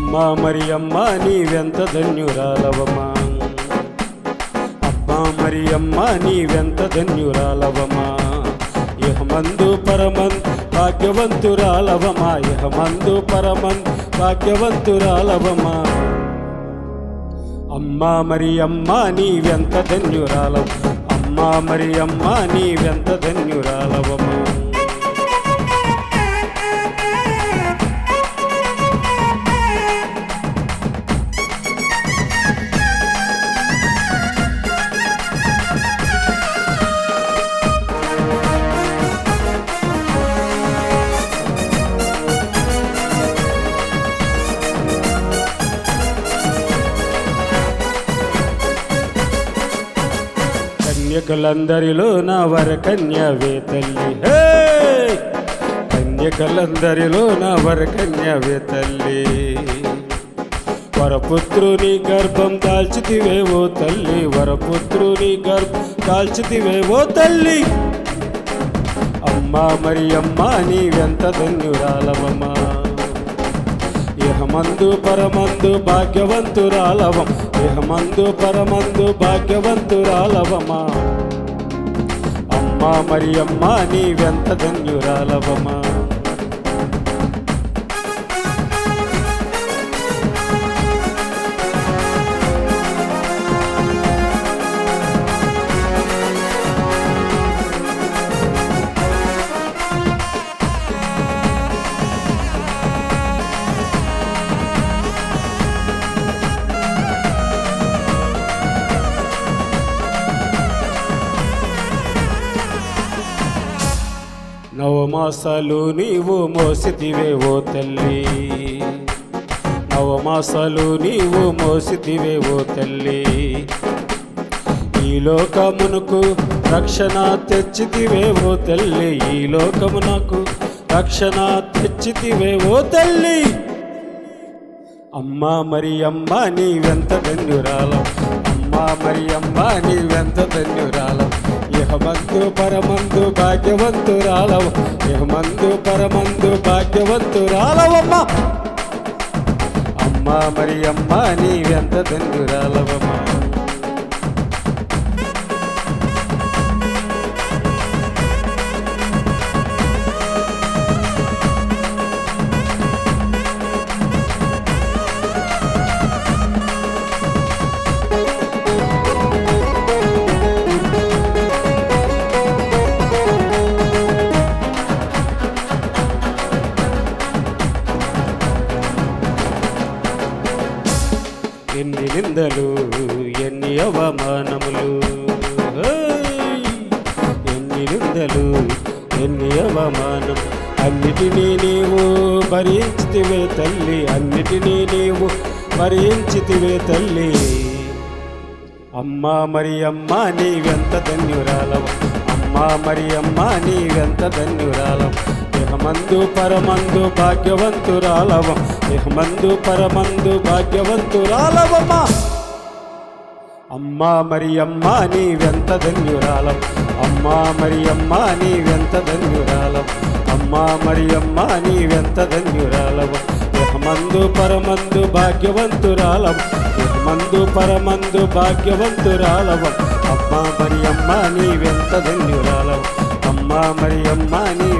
అమ్మా మరి అమ్మా నీవెంత ధన్యురాలవమా, అమ్మా మరి అమ్మా నీవెంత ధన్యురాలవమా. ఇహమందు పరమన్ భాగ్యవంతురాలవమా, ఇహమందు పరమన్ భాగ్యవంతురాలవమా. అమ్మా మరి అమ్మా నీవెంత ధన్యురాలవ, అమ్మా మరి అమ్మా నీవెంత ధన్యురాలవమా. కన్యకలందరిలో నా వరకన్యవే తల్లి, హే కన్యకలందరిలో నా వరకన్యవే తల్లి. వరపుత్రుని గర్భం దాల్చితివేవో తల్లి, వరపుత్రుని గర్భం దాల్చితివేవో తల్లి. అమ్మా మరి అమ్మా నీవెంత ధన్యురాలవమ్మా, ఇహమందు పరమందు భాగ్యవంతురాలవం, ఇహమందు పరమందు భాగ్యవంతురాలవమా. అమ్మా మరి అమ్మా నీవెంత ధన్యురాలవమా. నవమాసాలు నీవు మోసితివే ఓ తల్లి, నవమాసాలు నీవు మోసితివే ఓ తల్లి. ఈ లోకమునకు రక్షణ తెచ్చితివే ఓ తల్లి, ఈ లోకమునకు రక్షణ తెచ్చితివే ఓ తల్లి. అమ్మా మరి అమ్మా నీవెంత ధన్యురాలం, అమ్మా మరి అమ్మా నీవెంత ధన్యురాలం. ఇహమందు పరమందు భాగ్యవంతురాలవ, ఇహమందు పరమందు భాగ్యవంతురాలవమ్మా. అమ్మా మరి అమ్మా నీవెంత ధన్యురాలవమ్మా. ఎన్ని నిందలు ఎన్ని అవమానములు, ఎన్ని నిందలు ఎన్ని అవమానం, అన్నిటినీ నీవు భరించితివే తల్లి, అన్నిటినీ నీవు భరించితివే తల్లి. అమ్మా మరి అమ్మా నీవెంత ధన్యురాలవ, అమ్మా మరి అమ్మా నీవెంత ధన్యురాలవ. ఇహమందు పరమందు భాగ్యవంతురాలవం, ఇహమందు పరమందు భాగ్యవంతురాలవమ్మా. అమ్మా మరి అమ్మా నీవెంత ధన్యురాలం, అమ్మా మరి అమ్మా నీవెంత ధన్యురాలం, అమ్మా మరి అమ్మా నీవెంత ధన్యురాలవం. ఇహమందు పరమందు భాగ్యవంతురాలం, ఇహమందు పరమందు భాగ్యవంతురాలవం. అమ్మా మరి అమ్మా నీవెంత ధన్యురాలం, అమ్మా మరి అమ్మా నీ